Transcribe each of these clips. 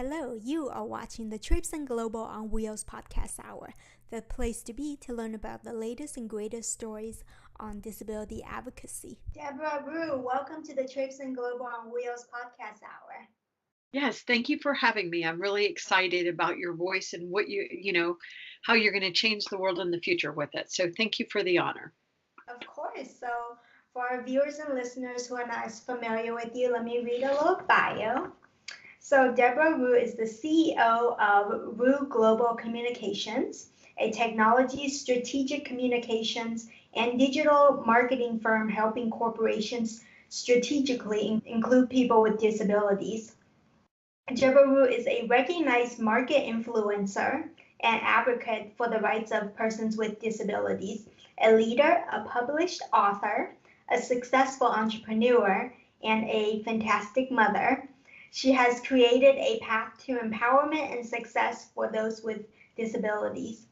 Hello, you are watching the Trips and Global on Wheels podcast hour, the place to be to learn about the latest and greatest stories on disability advocacy. Debra, welcome to the Trips and Global on Wheels podcast hour. Yes, thank you for having me. I'm really excited about your voice and what how you're going to change the world in the future with it. So thank you for the honor. Of course. So, for our viewers and listeners who are not as familiar with you, let me read a little bio. So, Debra Wu is the CEO of Wu Global Communications, a technology, strategic communications, and digital marketing firm helping corporations strategically include people with disabilities. Debra Wu is a recognized market influencer and advocate for the rights of persons with disabilities, a leader, a published author, a successful entrepreneur, and a fantastic mother. She has created a path to empowerment and success for those with disabilities.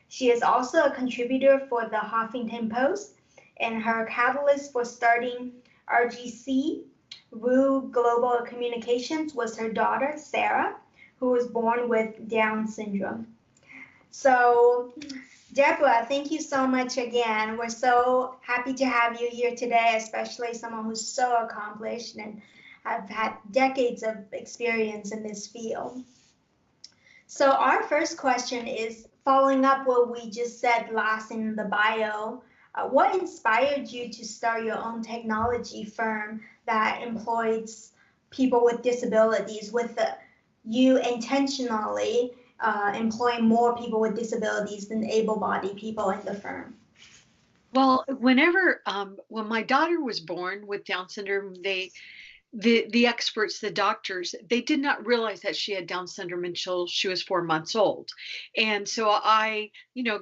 She is also a contributor for the Huffington Post, and her catalyst for starting RGC Wu Global Communications was her daughter, Sarah, who was born with Down syndrome. So, Debra, thank you so much again. We're so happy to have you here today, especially someone who's so accomplished and have had decades of experience in this field. So our first question is following up what we just said last in the bio. What inspired you to start your own technology firm that employs people with disabilities, with you intentionally employing more people with disabilities than able-bodied people in the firm? Well, when my daughter was born with Down syndrome, the experts, the doctors, they did not realize that she had Down syndrome until she was 4 months old. And so I,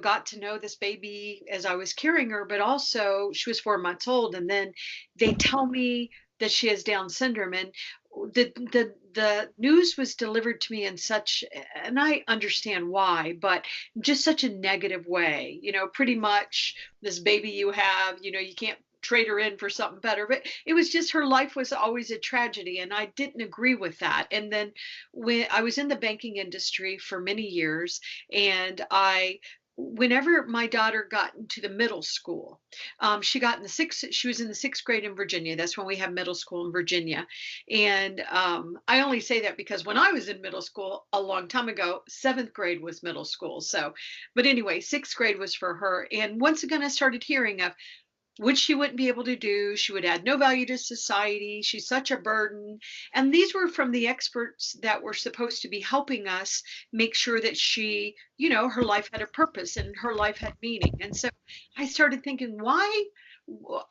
got to know this baby as I was carrying her, but also she was 4 months old. And then they tell me that she has Down syndrome. And the news was delivered to me in such, and I understand why, but just such a negative way, pretty much this baby you have, you can't trade her in for something better. But it was just her life was always a tragedy, and I didn't agree with that. And then when I was in the banking industry for many years, and whenever my daughter got into the middle school, she was in the sixth grade in Virginia. That's when we have middle school in Virginia. And I only say that because when I was in middle school a long time ago, seventh grade was middle school. So, but anyway, sixth grade was for her. And once again, I started hearing of which she wouldn't be able to do. She would add no value to society. She's such a burden. And these were from the experts that were supposed to be helping us make sure that she, her life had a purpose and her life had meaning. And so I started thinking, why?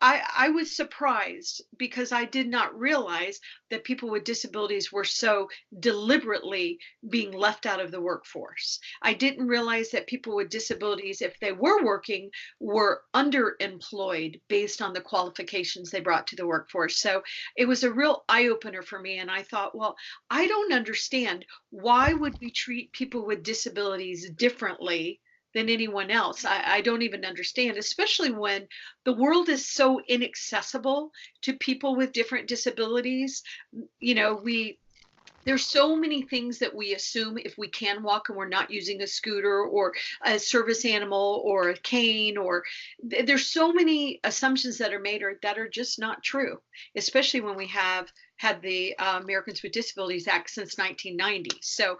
I was surprised because I did not realize that people with disabilities were so deliberately being left out of the workforce. I didn't realize that people with disabilities, if they were working, were underemployed based on the qualifications they brought to the workforce. So it was a real eye-opener for me. And I thought, well, I don't understand, why would we treat people with disabilities differently than anyone else? I don't even understand, especially when the world is so inaccessible to people with different disabilities. There's so many things that we assume if we can walk and we're not using a scooter or a service animal or a cane, or there's so many assumptions that are made that are just not true, especially when we have had the Americans with Disabilities Act since 1990. So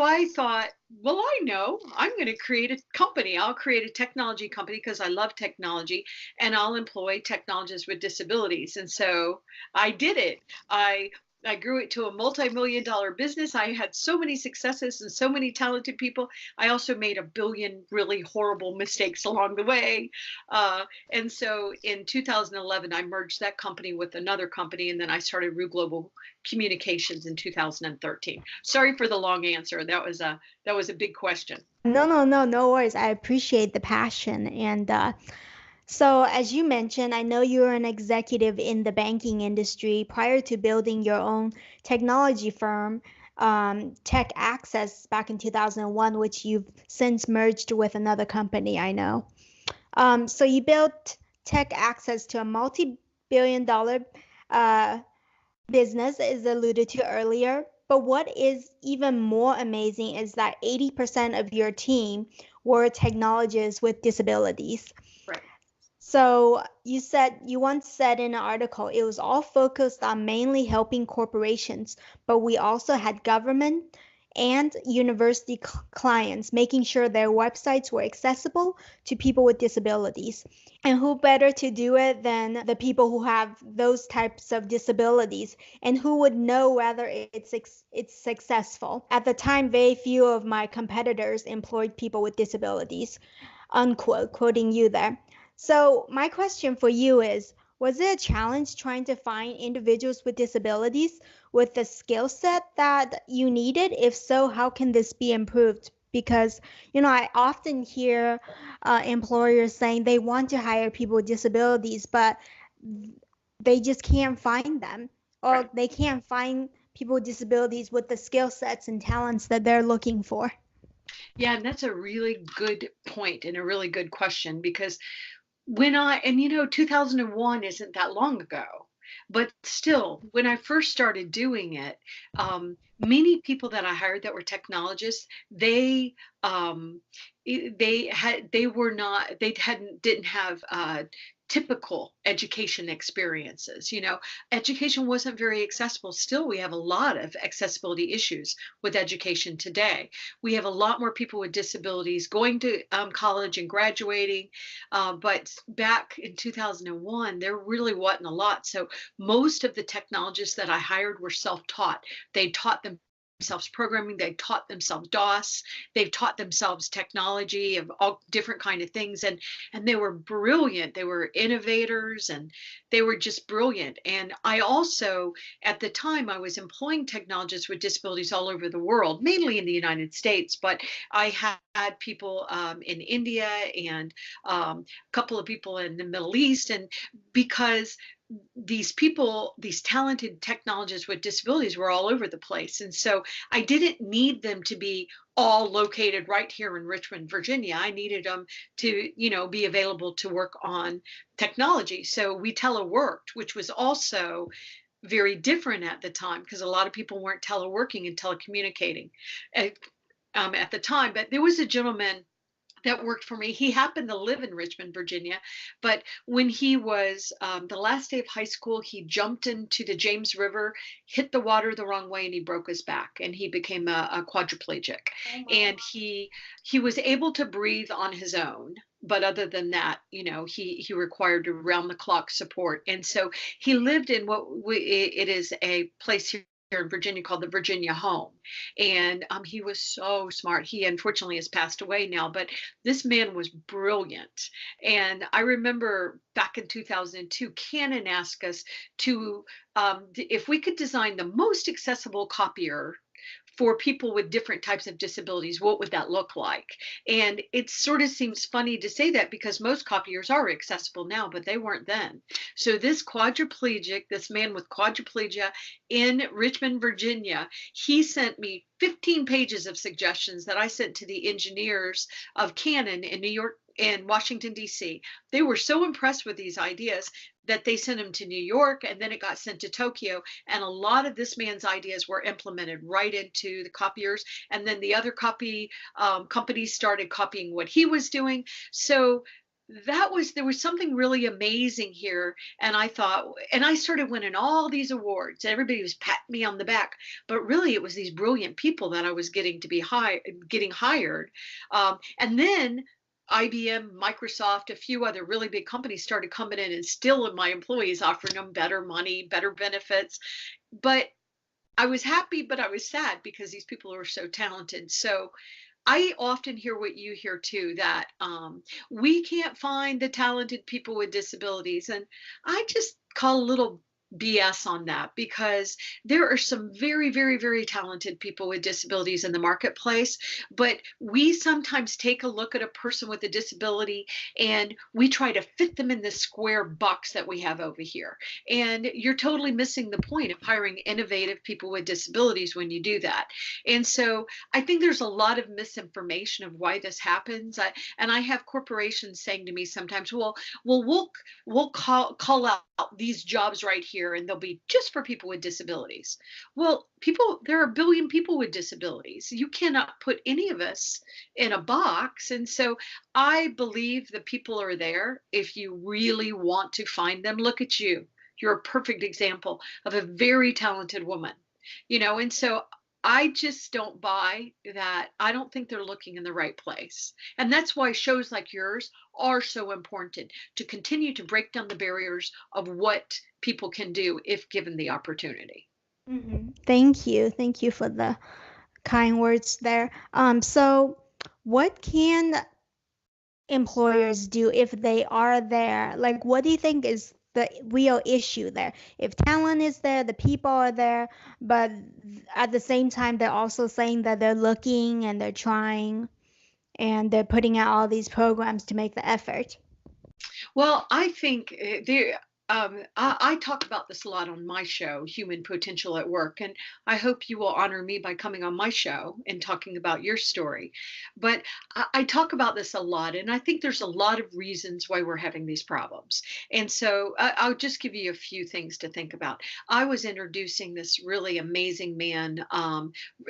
I thought, well, I know I'm going to create a company. I'll create a technology company because I love technology, and I'll employ technologists with disabilities. And so I did it. I grew it to a multi-million-dollar business. I had so many successes and so many talented people. I also made a billion really horrible mistakes along the way. And so in 2011, I merged that company with another company, and then I started Wu Global Communications in 2013. Sorry for the long answer. That was a big question. No worries. I appreciate the passion. And so, as you mentioned, I know you're an executive in the banking industry prior to building your own technology firm, Tech Access, back in 2001, which you've since merged with another company, I know. So you built Tech Access to a multi-billion-dollar business, as alluded to earlier. But what is even more amazing is that 80% of your team were technologists with disabilities. Right. So you once said in an article it was all focused on mainly helping corporations, but we also had government and university clients making sure their websites were accessible to people with disabilities. And who better to do it than the people who have those types of disabilities and who would know whether it's successful. At the time, very few of my competitors employed people with disabilities, unquote, quoting you there. So, my question for you is, was it a challenge trying to find individuals with disabilities with the skill set that you needed? If so, how can this be improved? Because, I often hear employers saying they want to hire people with disabilities, but they just can't find them, or Right. they can't find people with disabilities with the skill sets and talents that they're looking for. Yeah, and that's a really good point and a really good question because when I and 2001 isn't that long ago, but still, when I first started doing it, many people that I hired that were technologists, um, they were not, they hadn't didn't have typical education experiences. Education wasn't very accessible. Still, we have a lot of accessibility issues with education today. We have a lot more people with disabilities going to college and graduating, but back in 2001, there really wasn't a lot. So most of the technologists that I hired were self-taught. They taught themselves programming, they taught themselves DOS, they've taught themselves technology of all different kind of things, and they were brilliant. They were innovators, and they were just brilliant. And I also, at the time, I was employing technologists with disabilities all over the world, mainly in the United States, but I had people in India and a couple of people in the Middle East. And because these people, these talented technologists with disabilities were all over the place. And so I didn't need them to be all located right here in Richmond, Virginia. I needed them to, be available to work on technology. So we teleworked, which was also very different at the time because a lot of people weren't teleworking and telecommunicating at, at the time. But there was a gentleman that worked for me. He happened to live in Richmond, Virginia, but when he was the last day of high school, he jumped into the James River, hit the water the wrong way, and he broke his back, and he became a quadriplegic. Oh my. And he was able to breathe on his own. But other than that, he required around the clock support, and so he lived in it is a place here in Virginia called the Virginia Home. And he was so smart. He unfortunately has passed away now, but this man was brilliant. And I remember back in 2002, Canon asked us to, if we could design the most accessible copier for people with different types of disabilities, what would that look like? And it sort of seems funny to say that because most copiers are accessible now, but they weren't then. So this quadriplegic, this man with quadriplegia in Richmond, Virginia, he sent me 15 pages of suggestions that I sent to the engineers of Canon in New York and Washington, D.C. They were so impressed with these ideas that they sent them to New York, and then it got sent to Tokyo. And a lot of this man's ideas were implemented right into the copiers. And then the other companies started copying what he was doing. So there was something really amazing here. And I thought, and I started winning all these awards. Everybody was patting me on the back, but really it was these brilliant people that I was getting hired. And then IBM, Microsoft, a few other really big companies started coming in and stealing my employees, offering them better money, better benefits. But I was happy, but I was sad because these people were so talented. So I often hear what you hear too, that we can't find the talented people with disabilities. And I just call a little BS on that because there are some very, very, very talented people with disabilities in the marketplace. But we sometimes take a look at a person with a disability and we try to fit them in this square box that we have over here. And you're totally missing the point of hiring innovative people with disabilities when you do that. And so I think there's a lot of misinformation of why this happens. And I have corporations saying to me sometimes, well, we'll call out these jobs right here and they'll be just for people with disabilities. Well, there are a billion people with disabilities. You cannot put any of us in a box. And so I believe the people are there if you really want to find them. Look at you. You're a perfect example of a very talented woman, and so I just don't buy that. I don't think they're looking in the right place. And that's why shows like yours are so important, to continue to break down the barriers of what people can do if given the opportunity. Thank you. Thank you for the kind words there. So what can employers do if they are there? Like, what do you think is the real issue there? If talent is there, the people are there, but at the same time, they're also saying that they're looking and they're trying and they're putting out all these programs to make the effort. Well, I think I talk about this a lot on my show, Human Potential at Work, and I hope you will honor me by coming on my show and talking about your story. But I talk about this a lot, and I think there's a lot of reasons why we're having these problems. And so I'll just give you a few things to think about. I was introducing this really amazing man.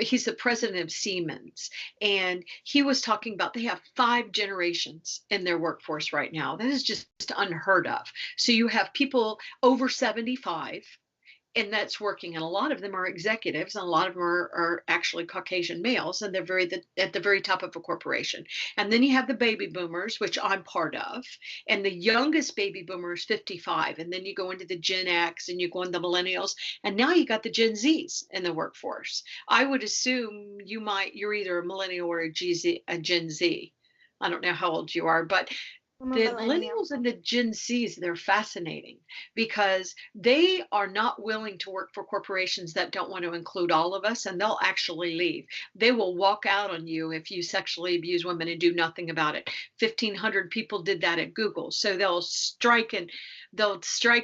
He's the president of Siemens, and he was talking about they have 5 generations in their workforce right now. That is just unheard of. So you have people over 75, and that's working, and a lot of them are executives, and a lot of them are actually Caucasian males, and they're at the very top of a corporation. And then you have the baby boomers, which I'm part of, and the youngest baby boomer is 55, and then you go into the Gen X, and you go into the millennials, and now you got the Gen Zs in the workforce. I would assume you're either a millennial or a Gen Z. I don't know how old you are, but the millennials and the Gen Zs, they're fascinating because they are not willing to work for corporations that don't want to include all of us, and they'll actually leave. They will walk out on you if you sexually abuse women and do nothing about it. 1,500 people did that at Google. So they'll strike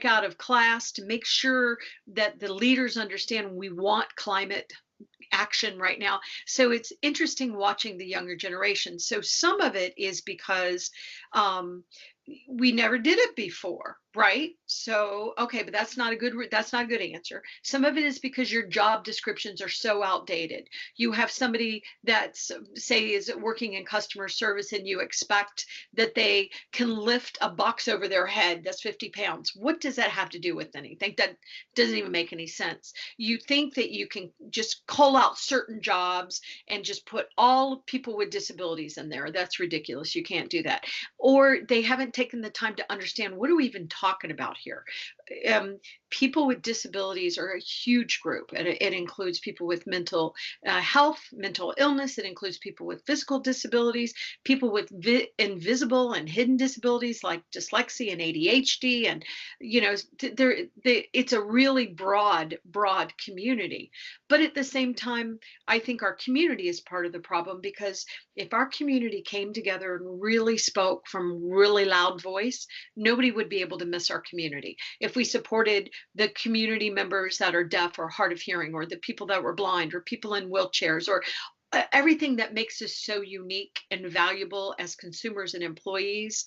out of class to make sure that the leaders understand we want climate action right now. So it's interesting watching the younger generation. So some of it is because we never did it before, right? So okay, but that's not a good answer. Some of it is because your job descriptions are so outdated. You have somebody that's say is working in customer service, and you expect that they can lift a box over their head that's 50 pounds. What does that have to do with anything? That doesn't even make any sense. You think that you can just call out certain jobs and just put all people with disabilities in there. That's ridiculous. You can't do that. Or they haven't taken the time to understand, what are we even talking about here? People with disabilities are a huge group. It includes people with mental health, mental illness. It includes people with physical disabilities, people with invisible and hidden disabilities like dyslexia and ADHD. And, it's a really broad community. But at the same time, I think our community is part of the problem, because if our community came together and really spoke from really loud voice, nobody would be able to miss our community. If we supported the community members that are deaf or hard of hearing, or the people that were blind, or people in wheelchairs, or everything that makes us so unique and valuable as consumers and employees.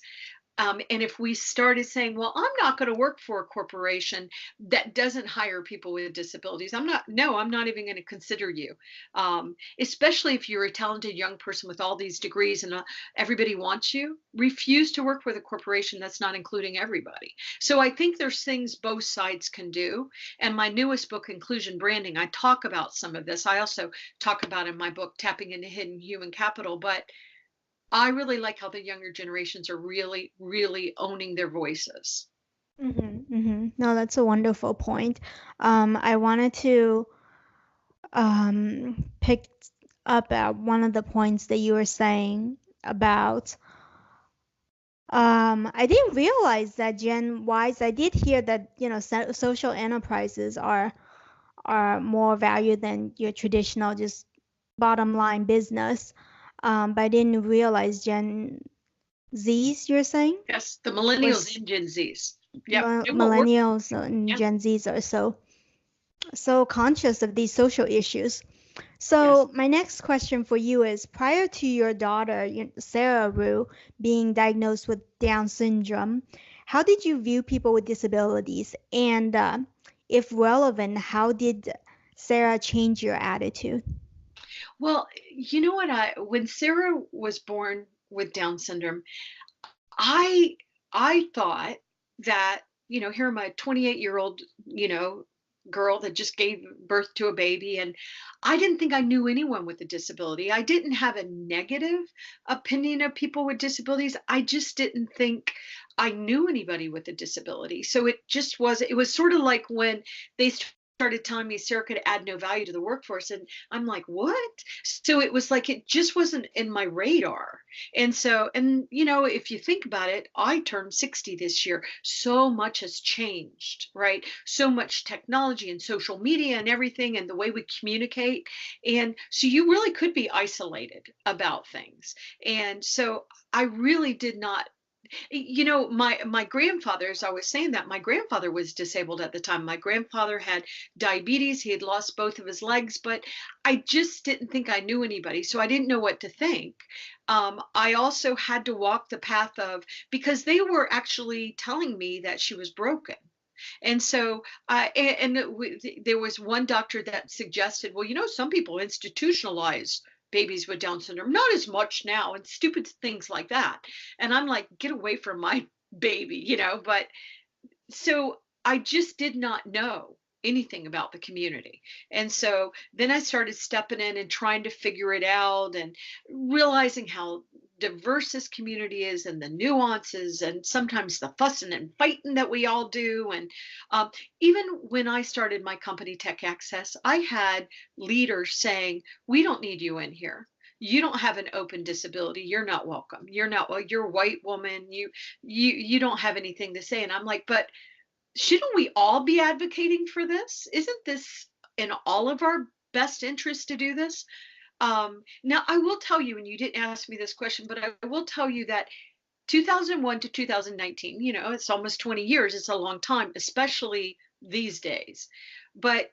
And if we started saying, well, I'm not going to work for a corporation that doesn't hire people with disabilities. I'm not even going to consider you. Especially if you're a talented young person with all these degrees and everybody wants you, refuse to work with a corporation that's not including everybody. So I think there's things both sides can do. And my newest book, Inclusion Branding, I talk about some of this. I also talk about in my book, Tapping into Hidden Human Capital. But I really like how the younger generations are really, really owning their voices. No, that's a wonderful point. I wanted to pick up at one of the points that you were saying about. I didn't realize that Gen Ys. I did hear that social enterprises are more valued than your traditional just bottom line business. But I didn't realize Gen Zs, you're saying? Yes, the millennials and Gen Zs. Yeah, millennials and Gen Zs are so conscious of these social issues. So yes. My next question for you is, prior to your daughter, Sarah Rue, being diagnosed with Down syndrome, how did you view people with disabilities? And if relevant, how did Sarah change your attitude? Well, you know what? When Sarah was born with Down syndrome, I I thought that, here am I, 28-year-old, girl that just gave birth to a baby, and I didn't think I knew anyone with a disability. I didn't have a negative opinion of people with disabilities. I just didn't think I knew anybody with a disability. So it was sort of like when they started telling me Sarah could add no value to the workforce, and I'm like, what? So it was like it just wasn't in my radar. And so, if you think about it, I turned 60 this year. So much has changed, right? So much technology and social media and everything, and the way we communicate. And so you really could be isolated about things. And so I really did not. My grandfather, as I was saying that, my grandfather was disabled at the time. My grandfather had diabetes. He had lost both of his legs, but I just didn't think I knew anybody. So I didn't know what to think. I also had to walk the path of, because they were actually telling me that she was broken. And so, there was one doctor that suggested, well, some people institutionalize babies with Down syndrome, not as much now, and stupid things like that. And I'm like, get away from my baby. But so I just did not know anything about the community. And so then I started stepping in and trying to figure it out, and realizing how diverse this community is, and the nuances, and sometimes the fussing and fighting that we all do. And even when I started my company, Tech Access, I had leaders saying, we don't need you in here. You don't have an open disability. You're not welcome. You're not, well, you're a white woman. You don't have anything to say. And I'm like, but shouldn't we all be advocating for this? Isn't this in all of our best interest to do this? Now, I will tell you, and you didn't ask me this question, but I will tell you that 2001 to 2019, it's almost 20 years. It's a long time, especially these days. But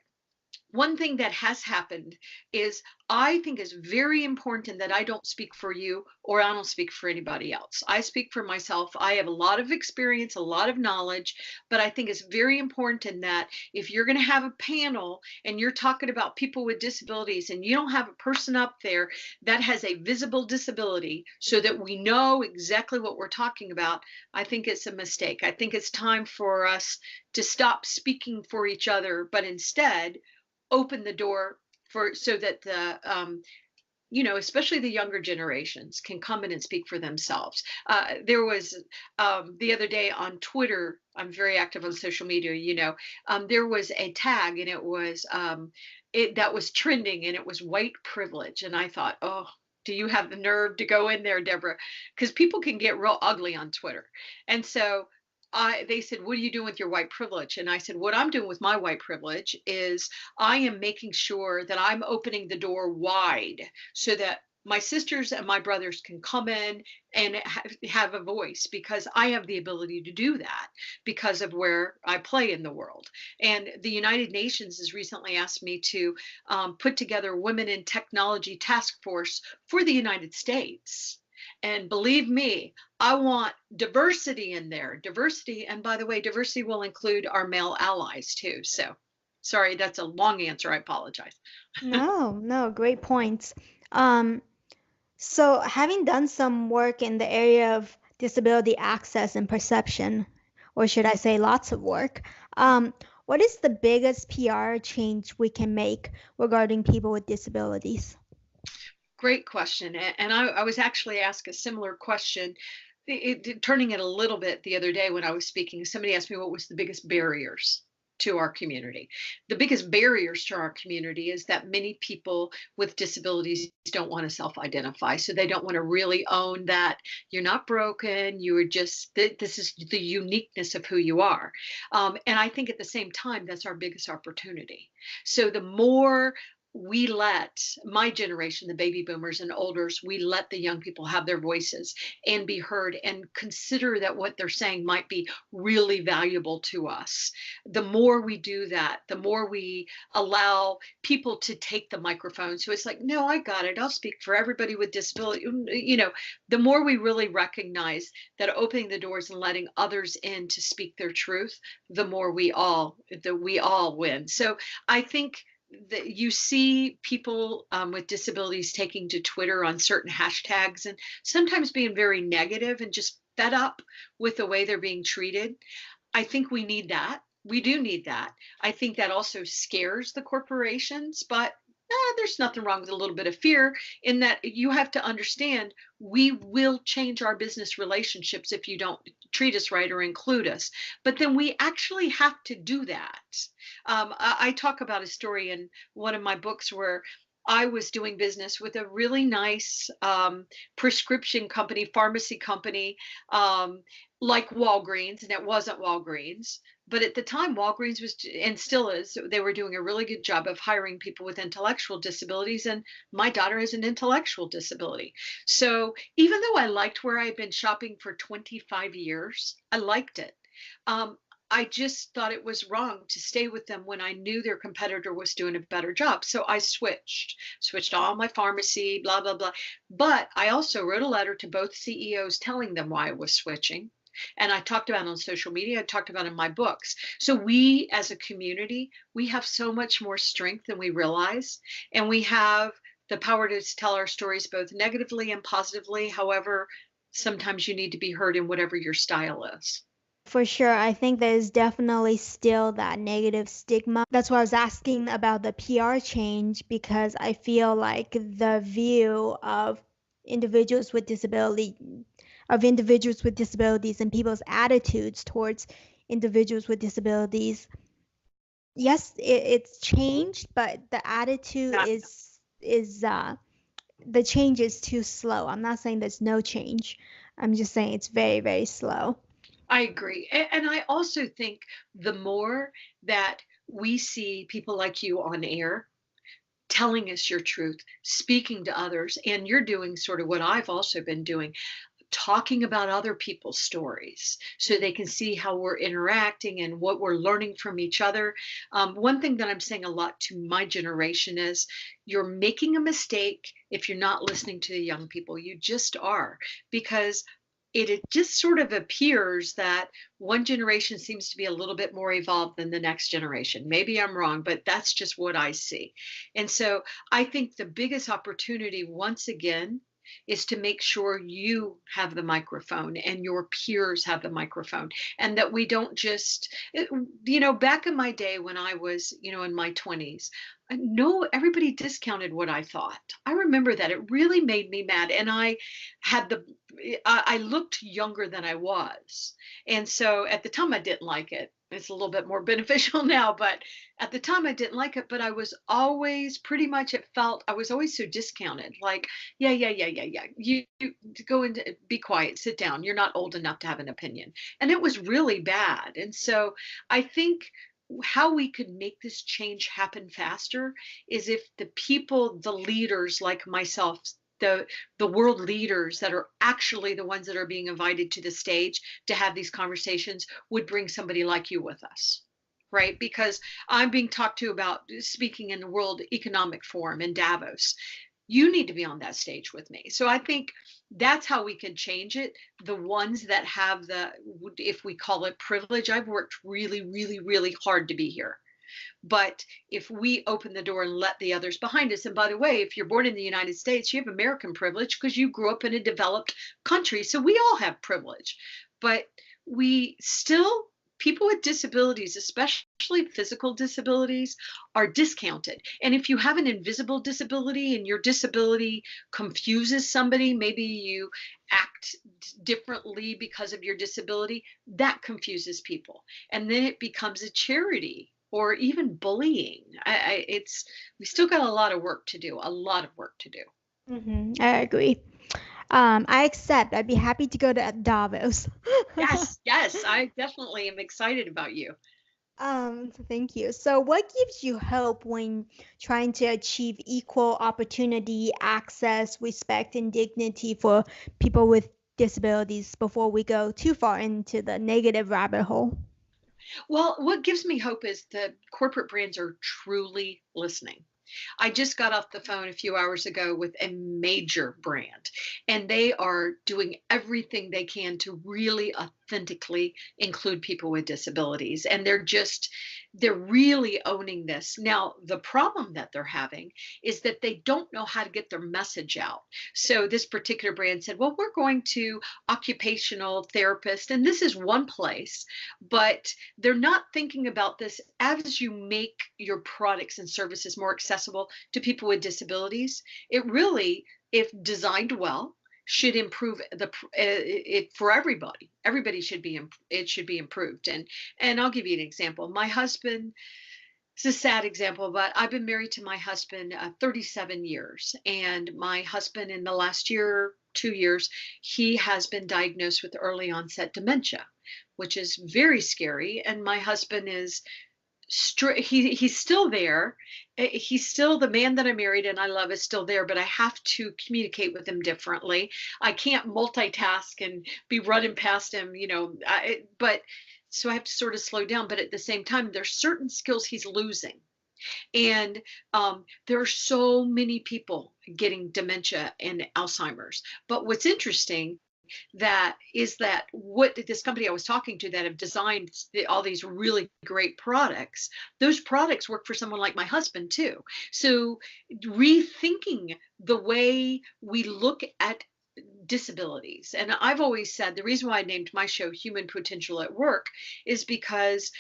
one thing that has happened is, I think is very important that I don't speak for you, or I don't speak for anybody else. I speak for myself. I have a lot of experience, a lot of knowledge, but I think it's very important that if you're going to have a panel and you're talking about people with disabilities, and you don't have a person up there that has a visible disability so that we know exactly what we're talking about, I think it's a mistake. I think it's time for us to stop speaking for each other, but instead open the door for, so that the especially the younger generations can come in and speak for themselves. There was, the other day on Twitter, I'm very active on social media, there was a tag, and it was, that was trending, and it was white privilege. And I thought, oh, do you have the nerve to go in there, Deborah? Because people can get real ugly on Twitter. And so they said, what are you doing with your white privilege? And I said, what I'm doing with my white privilege is, I am making sure that I'm opening the door wide, so that my sisters and my brothers can come in and have a voice, because I have the ability to do that because of where I play in the world. And the United Nations has recently asked me to put together Women in Technology Task Force for the United States. And believe me, I want diversity in there. Diversity, and by the way, diversity will include our male allies too. So, sorry, that's a long answer. I apologize. No, no, great points. Um, so, having done some work in the area of disability access and perception, or should I say lots of work, what is the biggest PR change we can make regarding people with disabilities? Great question. And I was actually asked a similar question, turning it a little bit the other day when I was speaking. Somebody asked me what was the biggest barriers to our community. The biggest barriers to our community is that many people with disabilities don't want to self-identify. So they don't want to really own that you're not broken. You are just, this is the uniqueness of who you are. And I think at the same time, that's our biggest opportunity. So the more we let my generation, the baby boomers and olders, we let the young people have their voices and be heard and consider that what they're saying might be really valuable to us. The more we do that, the more we allow people to take the microphone. So it's like, no, I got it. I'll speak for everybody with disability. The more we really recognize that opening the doors and letting others in to speak their truth, the more we all win. So I think that you see people with disabilities taking to Twitter on certain hashtags and sometimes being very negative and just fed up with the way they're being treated. I think we need that. We do need that. I think that also scares the corporations, but there's nothing wrong with a little bit of fear in that you have to understand we will change our business relationships if you don't treat us right or include us. But then we actually have to do that. I talk about a story in one of my books where I was doing business with a really nice prescription company, pharmacy company, like Walgreens, and it wasn't Walgreens. But at the time, Walgreens was, and still is, they were doing a really good job of hiring people with intellectual disabilities. And my daughter has an intellectual disability. So even though I liked where I had been shopping for 25 years, I liked it. Um, I just thought it was wrong to stay with them when I knew their competitor was doing a better job. So I switched all my pharmacy, blah, blah, blah. But I also wrote a letter to both CEOs telling them why I was switching. And I talked about it on social media. I talked about it in my books. So we, as a community, we have so much more strength than we realize. And we have the power to tell our stories both negatively and positively. However, sometimes you need to be heard in whatever your style is. For sure, I think there's definitely still that negative stigma. That's why I was asking about the PR change because I feel like the view of individuals with disability individuals with disabilities and people's attitudes towards individuals with disabilities. Yes, it's changed, but the attitude is the change is too slow. I'm not saying there's no change. I'm just saying it's very, very slow. I agree. And I also think the more that we see people like you on air telling us your truth, speaking to others, and you're doing sort of what I've also been doing, talking about other people's stories so they can see how we're interacting and what we're learning from each other. One thing that I'm saying a lot to my generation is you're making a mistake if you're not listening to the young people. You just are, because it just sort of appears that one generation seems to be a little bit more evolved than the next generation. Maybe I'm wrong, but that's just what I see. And so I think the biggest opportunity, once again, is to make sure you have the microphone and your peers have the microphone, and that we don't just, back in my day when I was, in my 20s, no, everybody discounted what I thought. I remember that it really made me mad. And I looked younger than I was. And so at the time I didn't like it. It's a little bit more beneficial now, but at the time I didn't like it. But I was always pretty much, it felt I was always so discounted. Like, yeah, yeah, yeah, yeah, yeah. You go and be quiet, sit down. You're not old enough to have an opinion. And it was really bad. And so I think how we could make this change happen faster is if the people, the leaders like myself, the world leaders that are actually the ones that are being invited to the stage to have these conversations would bring somebody like you with us, right? Because I'm being talked to about speaking in the World Economic Forum in Davos. You need to be on that stage with me. So I think that's how we can change it. The ones that have if we call it privilege, I've worked really, really, really hard to be here. But if we open the door and let the others behind us, and by the way, if you're born in the United States, you have American privilege because you grew up in a developed country. So we all have privilege. But we still, people with disabilities, especially physical disabilities, are discounted. And if you have an invisible disability and your disability confuses somebody, maybe you act differently because of your disability, that confuses people. And then it becomes a charity or even bullying. We still got a lot of work to do, a lot of work to do. I agree. I accept. I'd be happy to go to Davos. Yes, yes, I definitely am excited about you. Thank you. So, what gives you hope when trying to achieve equal opportunity, access, respect, and dignity for people with disabilities before we go too far into the negative rabbit hole? Well, what gives me hope is that corporate brands are truly listening. I just got off the phone a few hours ago with a major brand, and they are doing everything they can to really authentically include people with disabilities. And they're really owning this. Now, the problem that they're having is that they don't know how to get their message out. So, this particular brand said, well, we're going to occupational therapist, and this is one place, but they're not thinking about this as you make your products and services more accessible to people with disabilities. It really, if designed well, should improve it for everybody. Everybody should be it should be improved. And I'll give you an example. My husband, it's a sad example, but I've been married to my husband 37 years, and my husband in the last year, 2 years, he has been diagnosed with early onset dementia, which is very scary. And my husband is he's still there. He's still the man that I married and I love is still there, but I have to communicate with him differently. I can't multitask and be running past him, but so I have to sort of slow down. But at the same time, there's certain skills he's losing. And there are so many people getting dementia and Alzheimer's. But what's interesting that what this company I was talking to that have designed all these really great products, those products work for someone like my husband too. So rethinking the way we look at disabilities. And I've always said the reason why I named my show Human Potential at Work is because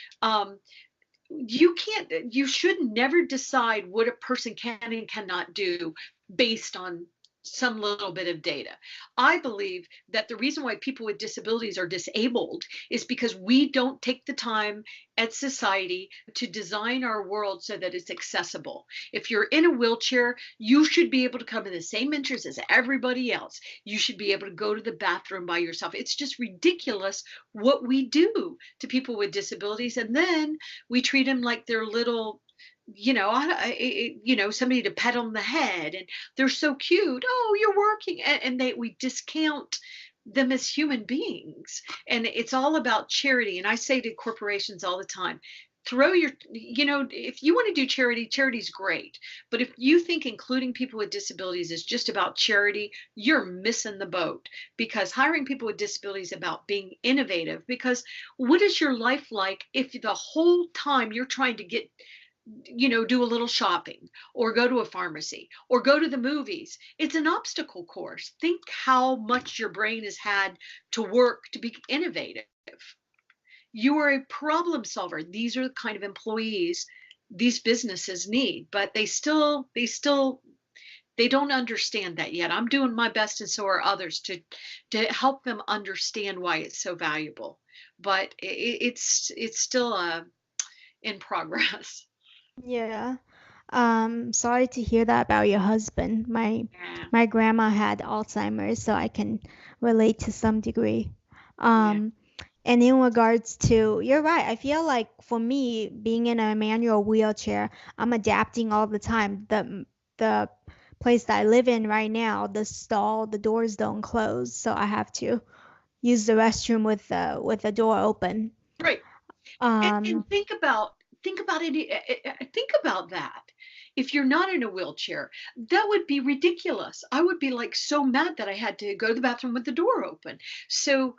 you should never decide what a person can and cannot do based on some little bit of data. I believe that the reason why people with disabilities are disabled is because we don't take the time at society to design our world so that it's accessible. If you're in a wheelchair, you should be able to come in the same interest as everybody else. You should be able to go to the bathroom by yourself. It's just ridiculous what we do to people with disabilities. And then we treat them like they're little, somebody to pet on the head, and they're so cute. Oh, you're working, and we discount them as human beings. And it's all about charity. And I say to corporations all the time, if you want to do charity, charity's great. But if you think including people with disabilities is just about charity, you're missing the boat, because hiring people with disabilities is about being innovative. Because what is your life like if the whole time you're trying to do a little shopping or go to a pharmacy or go to the movies? It's an obstacle course. Think how much your brain has had to work to be innovative. You are a problem solver. These are the kind of employees these businesses need, but they don't understand that yet. I'm doing my best, and so are others, to help them understand why it's so valuable. But it's still in progress. Yeah. Sorry to hear that about your husband. My Yeah. my grandma had Alzheimer's, so I can relate to some degree. Yeah. Um, and in regards to, you're right. I feel like for me, being in a manual wheelchair, I'm adapting all the time. The place that I live in right now, the doors don't close, so I have to use the restroom with the door open. Right. And Um, think about that. If you're not in a wheelchair, that would be ridiculous. I would be like so mad that I had to go to the bathroom with the door open. So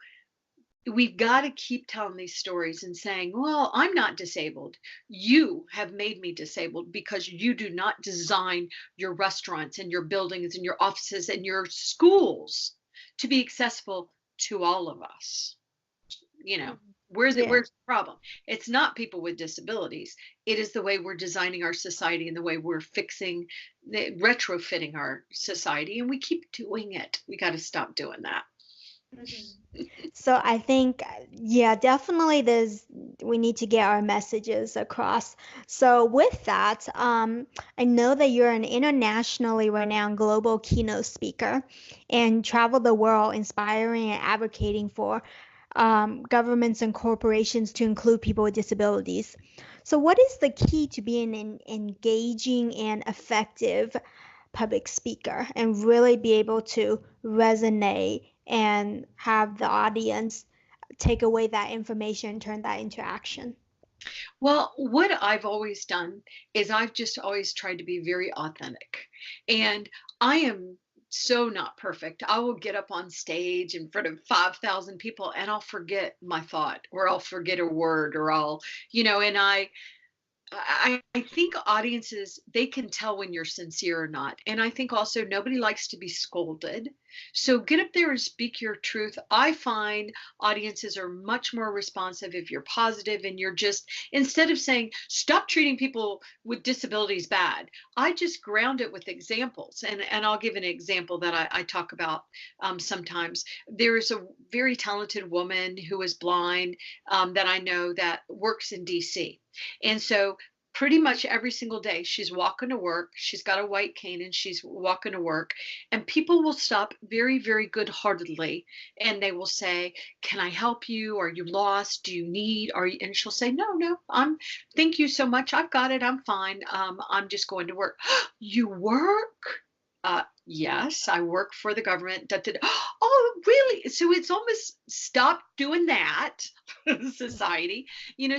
we've got to keep telling these stories and saying, well, I'm not disabled. You have made me disabled because you do not design your restaurants and your buildings and your offices and your schools to be accessible to all of us. you know yeah. where's the problem? It's not people with disabilities. It is the way we're designing our society and the way we're retrofitting our society, and we keep doing it. We got to stop doing that. Mhm. So I think, yeah, definitely we need to get our messages across. So with that, I know that you're an internationally renowned global keynote speaker and travel the world inspiring and advocating for governments and corporations to include people with disabilities. So, what is the key to being an engaging and effective public speaker and really be able to resonate and have the audience take away that information and turn that into action? Well, what I've always done is I've just always tried to be very authentic. And I am so not perfect. I will get up on stage in front of 5,000 people and I'll forget my thought or I'll forget a word or and I think audiences, they can tell when you're sincere or not. And I think also nobody likes to be scolded. So get up there and speak your truth. I find audiences are much more responsive if you're positive and you're just, instead of saying, stop treating people with disabilities bad, I just ground it with examples. And I'll give an example that I talk about sometimes. There is a very talented woman who is blind that I know that works in DC. And so pretty much every single day she's walking to work, she's got a white cane and she's walking to work, and people will stop very, very good heartedly and they will say, can I help you? Are you lost? Do you need, are you, and she'll say, no, thank you so much, I've got it, I'm fine, I'm just going to work. You work? Yes, I work for the government. Da, da, da. Oh, really? So it's almost stop doing that, society.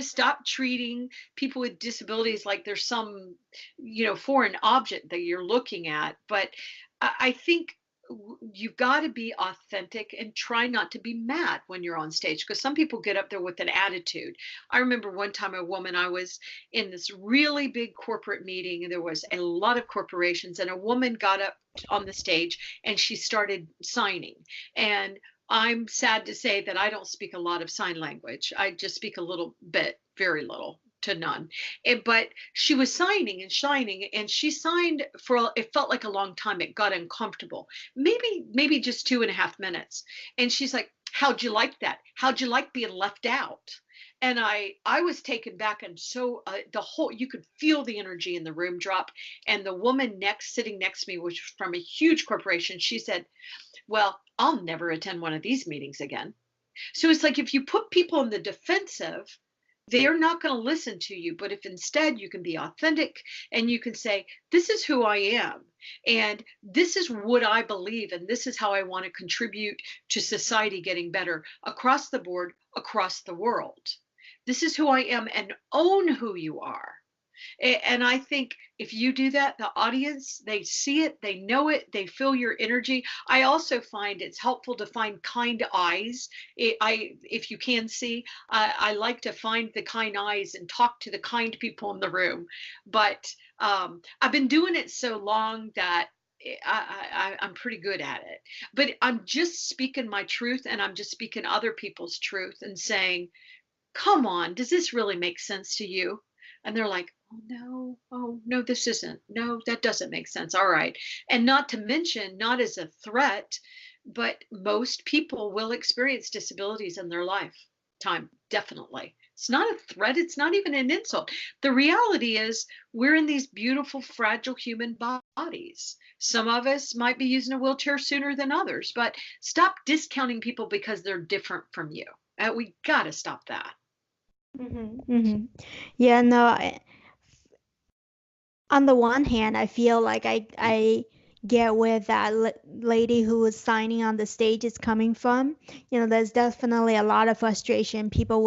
Stop treating people with disabilities like there's some, foreign object that you're looking at. But I think you've got to be authentic and try not to be mad when you're on stage because some people get up there with an attitude. I remember one time a woman, I was in this really big corporate meeting and there was a lot of corporations and a woman got up on the stage and she started signing. And I'm sad to say that I don't speak a lot of sign language. I just speak a little bit, very little to none. But she was signing and shining, and she signed for, it felt like a long time. It got uncomfortable. Maybe just 2.5 minutes. And she's like, how'd you like that? How'd you like being left out? And I was taken back, and so you could feel the energy in the room drop. And the woman sitting next to me, which was from a huge corporation, she said, well, I'll never attend one of these meetings again. So it's like if you put people in the defensive, they're not going to listen to you. But if instead you can be authentic and you can say, this is who I am, and this is what I believe, and this is how I want to contribute to society getting better across the board, across the world. This is who I am, and own who you are. And I think if you do that, the audience, they see it, they know it, they feel your energy. I also find it's helpful to find kind eyes. If you can see, I like to find the kind eyes and talk to the kind people in the room. But I've been doing it so long that I'm pretty good at it. But I'm just speaking my truth, and I'm just speaking other people's truth and saying, come on, does this really make sense to you? And they're like, oh no, this isn't, no, that doesn't make sense, all right. And not to mention, not as a threat, but most people will experience disabilities in their lifetime, definitely. It's not a threat, it's not even an insult. The reality is we're in these beautiful, fragile human bodies. Some of us might be using a wheelchair sooner than others, but stop discounting people because they're different from you. We got to stop that. Yeah, no, on the one hand, I feel like I get where that lady who was signing on the stage is coming from. There's definitely a lot of frustration. People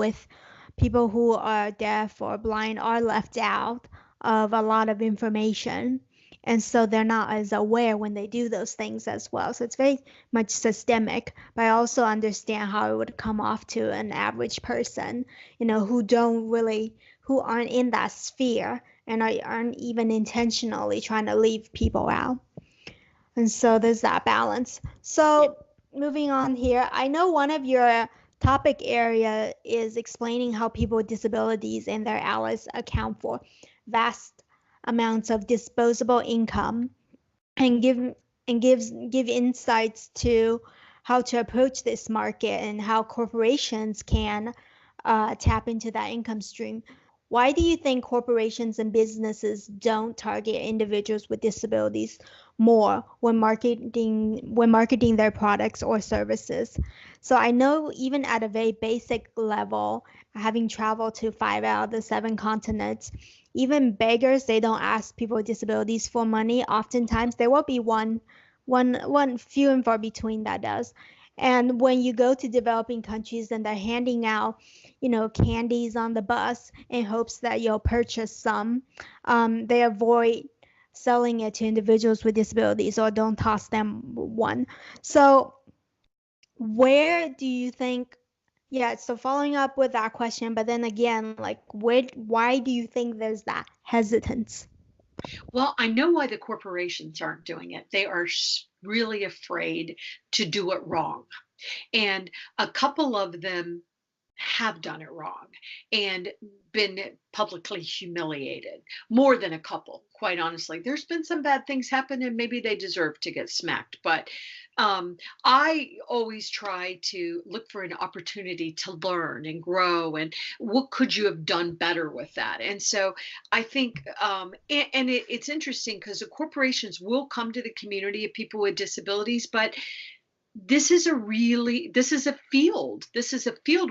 who are deaf or blind are left out of a lot of information. And so they're not as aware when they do those things as well. So it's very much systemic, but I also understand how it would come off to an average person, who aren't in that sphere and aren't even intentionally trying to leave people out. And so there's that balance. So moving on here, I know one of your topic area is explaining how people with disabilities and their allies account for vast amounts of disposable income and give insights to how to approach this market and how corporations can tap into that income stream. Why do you think corporations and businesses don't target individuals with disabilities more when marketing their products or services? So I know even at a very basic level, having traveled to 5 out of the 7 continents, even beggars, they don't ask people with disabilities for money. Oftentimes there will be one few and far between that does. And when you go to developing countries and they're handing out, candies on the bus in hopes that you'll purchase some, they avoid selling it to individuals with disabilities or don't toss them one. So where do you think, yeah, so following up with that question, but then again, like, why do you think there's that hesitance? Well, I know why the corporations aren't doing it. They are really afraid to do it wrong. And a couple of them have done it wrong and been publicly humiliated. More than a couple, quite honestly. There's been some bad things happen and maybe they deserve to get smacked. But I always try to look for an opportunity to learn and grow and what could you have done better with that. And so I think, it's interesting because the corporations will come to the community of people with disabilities, but this is a field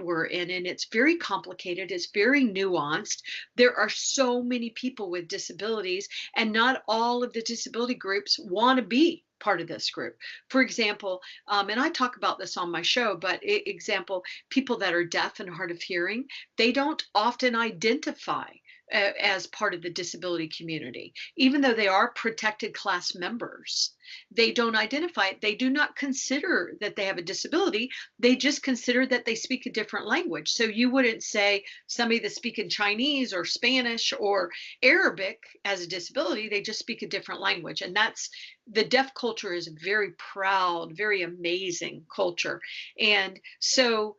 we're in, and it's very complicated, it's very nuanced. There are so many people with disabilities, and not all of the disability groups want to be part of this group. For example, and I talk about this on my show, but example, people that are deaf and hard of hearing, they don't often identify as part of the disability community, even though they are protected class members. They don't identify it. They do not consider that they have a disability. They just consider that they speak a different language. So you wouldn't say somebody that's speaking Chinese or Spanish or Arabic as a disability. They just speak a different language. And that's the deaf culture is a very proud, very amazing culture. And so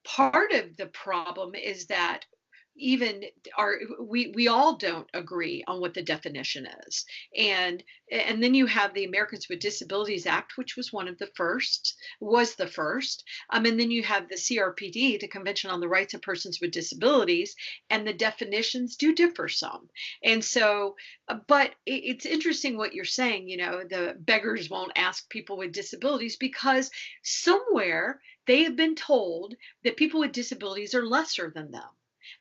part of the problem is that even our we all don't agree on what the definition is, and then you have the Americans with Disabilities Act, which was the first, and then you have the CRPD, the Convention on the Rights of Persons with Disabilities, and the definitions do differ some. And so but it's interesting what you're saying, the beggars won't ask people with disabilities because somewhere they have been told that people with disabilities are lesser than them.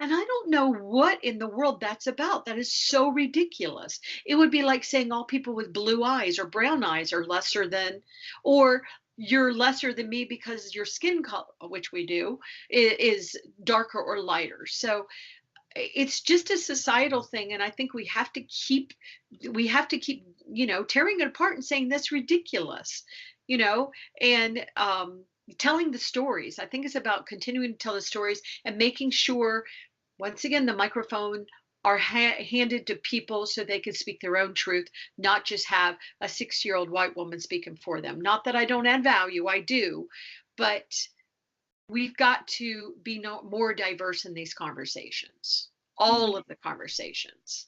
And I don't know what in the world that's about. That is so ridiculous. It would be like saying all people with blue eyes or brown eyes are lesser than, or you're lesser than me because your skin color, which we do, is darker or lighter. So it's just a societal thing, and I think we have to keep tearing it apart and saying that's ridiculous, and telling the stories. I think it's about continuing to tell the stories and making sure, once again, the microphone are handed to people so they can speak their own truth, not just have a 6-year-old white woman speaking for them. Not that I don't add value, I do, but we've got to be more diverse in these conversations, all of the conversations.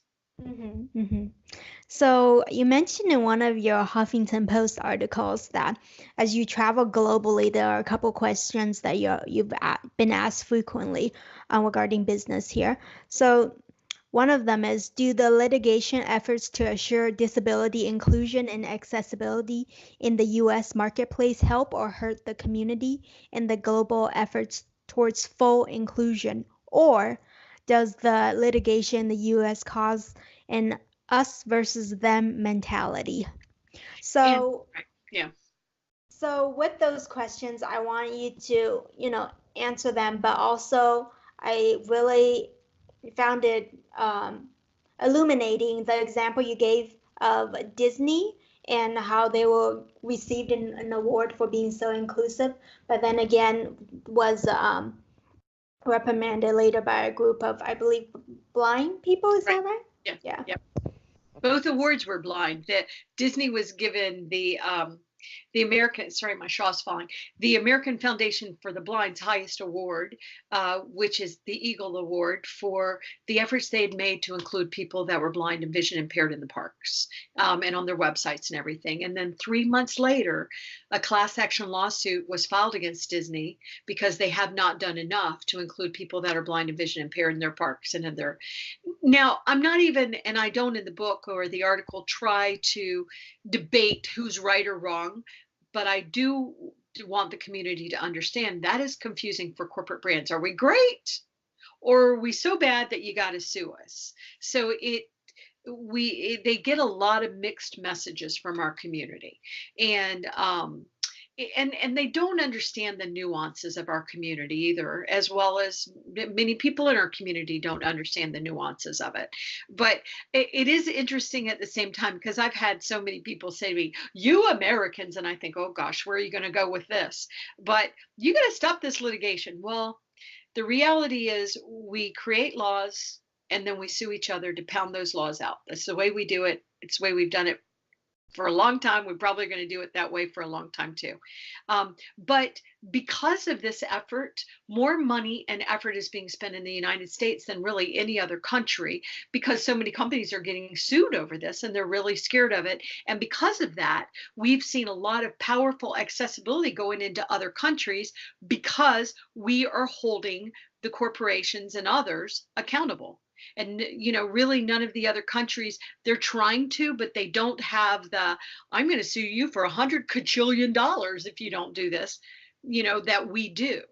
So you mentioned in one of your Huffington Post articles that as you travel globally, there are a couple questions that you've been asked frequently regarding business here. So one of them is, do the litigation efforts to assure disability inclusion and accessibility in the U.S. marketplace help or hurt the community in the global efforts towards full inclusion? Or does the litigation in the U.S. cause an us versus them mentality? And So, right, yeah. so with those questions, I want you to, answer them, but also I really found it illuminating the example you gave of Disney and how they were received an award for being so inclusive, but then again was reprimanded later by a group of, I believe, blind people. Is Right. that right? Yeah. Yeah. Yeah. Both awards were blind. That Disney was given the the American, sorry, my shaw's falling, the American Foundation for the Blind's highest award, which is the Eagle Award, for the efforts they had made to include people that were blind and vision impaired in the parks, and on their websites and everything. And then 3 months later, a class action lawsuit was filed against Disney because they have not done enough to include people that are blind and vision impaired in their parks and in their. Now, I'm not even, and I don't in the book or the article try to debate who's right or wrong, but I do want the community to understand that is confusing for corporate brands. Are we great, or are we so bad that you got to sue us? So they get a lot of mixed messages from our community, and they don't understand the nuances of our community either, as well as many people in our community don't understand the nuances of it. But it is interesting at the same time, because I've had so many people say to me, "You Americans," and I think, oh gosh, where are you going to go with this? But you got to stop this litigation. Well, the reality is we create laws and then we sue each other to pound those laws out. That's the way we do it. It's the way we've done it for a long time. We're probably going to do it that way for a long time too. But because of this effort, more money and effort is being spent in the United States than really any other country, because so many companies are getting sued over this and they're really scared of it. And because of that, we've seen a lot of powerful accessibility going into other countries because we are holding the corporations and others accountable. And really none of the other countries, they're trying to, but they don't have the, I'm going to sue you for $100 kajillion if you don't do this, that we do.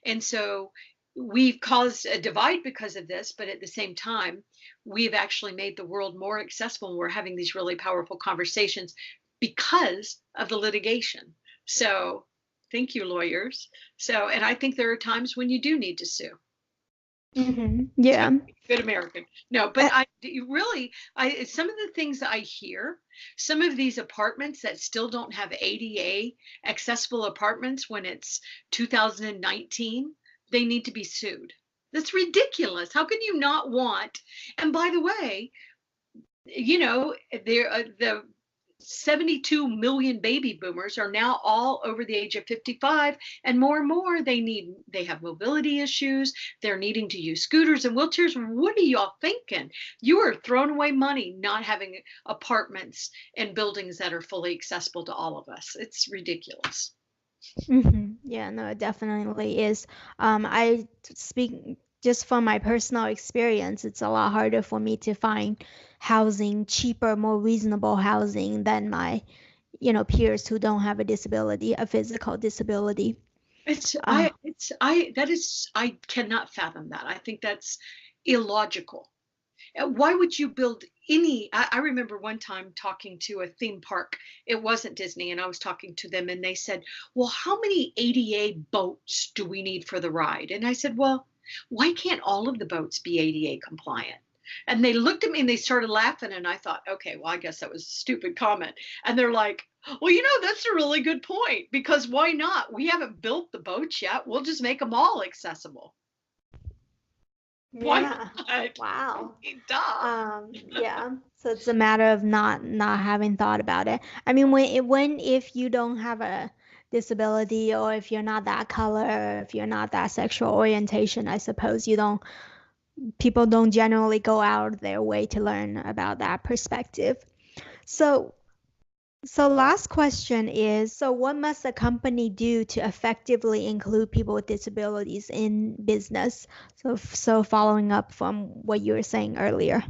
And so we've caused a divide because of this, but at the same time, we've actually made the world more accessible, and we're having these really powerful conversations because of the litigation. So thank you, lawyers. So, and I think there are times when you do need to sue. Yeah. Good American. No, but some of the things I hear, some of these apartments that still don't have ADA accessible apartments when it's 2019, they need to be sued. That's ridiculous. How can you not want? And by the way, the 72 million baby boomers are now all over the age of 55, and more they have mobility issues. They're needing to use scooters and wheelchairs. What are y'all thinking? You are throwing away money not having apartments and buildings that are fully accessible to all of us. It's ridiculous. Yeah, no, it definitely is. I speak just from my personal experience, it's a lot harder for me to find housing, cheaper, more reasonable housing than my, peers who don't have a disability, a physical disability. I cannot fathom that. I think that's illogical. Why would you build any? I remember one time talking to a theme park. It wasn't Disney, and I was talking to them, and they said, "Well, how many ADA boats do we need for the ride?" And I said, "Well, why can't all of the boats be ADA compliant?" And they looked at me and they started laughing, and I thought, okay, well, I guess that was a stupid comment. And they're like, "Well, that's a really good point, because why not? We haven't built the boats yet. We'll just make them all accessible." Yeah. Wow. Yeah. So it's a matter of not having thought about it. I mean, if you don't have a disability, or if you're not that color, or if you're not that sexual orientation, I suppose people don't generally go out of their way to learn about that perspective. So last question is, so what must a company do to effectively include people with disabilities in business? So following up from what you were saying earlier.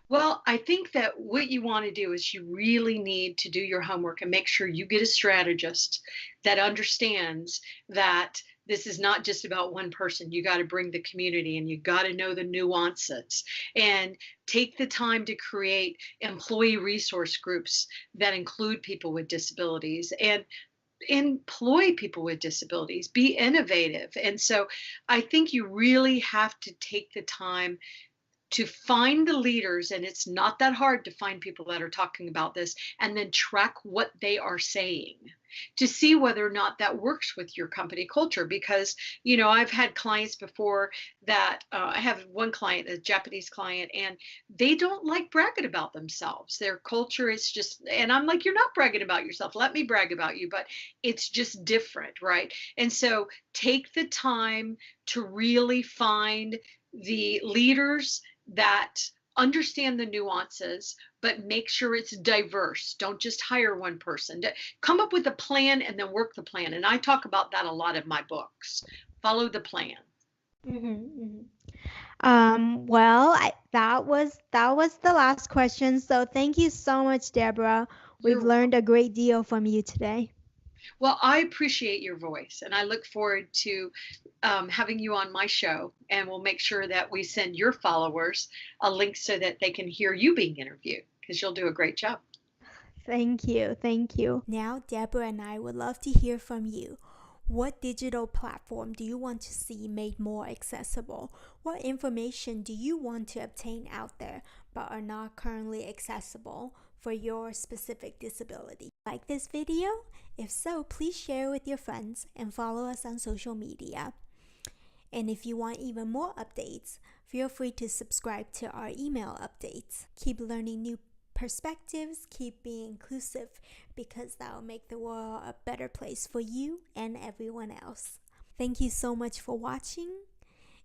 Well, I think that what you want to do is you really need to do your homework and make sure you get a strategist that understands that this is not just about one person. You got to bring the community, and you got to know the nuances, and take the time to create employee resource groups that include people with disabilities and employ people with disabilities, be innovative. And so I think you really have to take the time to find the leaders, and it's not that hard to find people that are talking about this, and then track what they are saying to see whether or not that works with your company culture. Because, I've had clients before that I have one client, a Japanese client, and they don't like bragging about themselves. Their culture is just, and I'm like, you're not bragging about yourself. Let me brag about you. But it's just different, right? And so take the time to really find the leaders that understand the nuances, but make sure it's diverse. Don't just hire one person. Come up with a plan and then work the plan. And I talk about that a lot in my books. Follow the plan. Well, that was the last question. So thank you so much, Deborah. We've You're learned a great deal from you today. Well, I appreciate your voice, and I look forward to having you on my show. And we'll make sure that we send your followers a link so that they can hear you being interviewed, because you'll do a great job. Thank you. Thank you. Now, Deborah and I would love to hear from you. What digital platform do you want to see made more accessible? What information do you want to obtain out there but are not currently accessible for your specific disability? Like this video? If so, please share with your friends and follow us on social media. And if you want even more updates, feel free to subscribe to our email updates. Keep learning new perspectives, keep being inclusive, because that will make the world a better place for you and everyone else. Thank you so much for watching,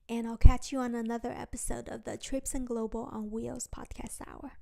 and I'll catch you on another episode of the Trips and Global on Wheels podcast hour.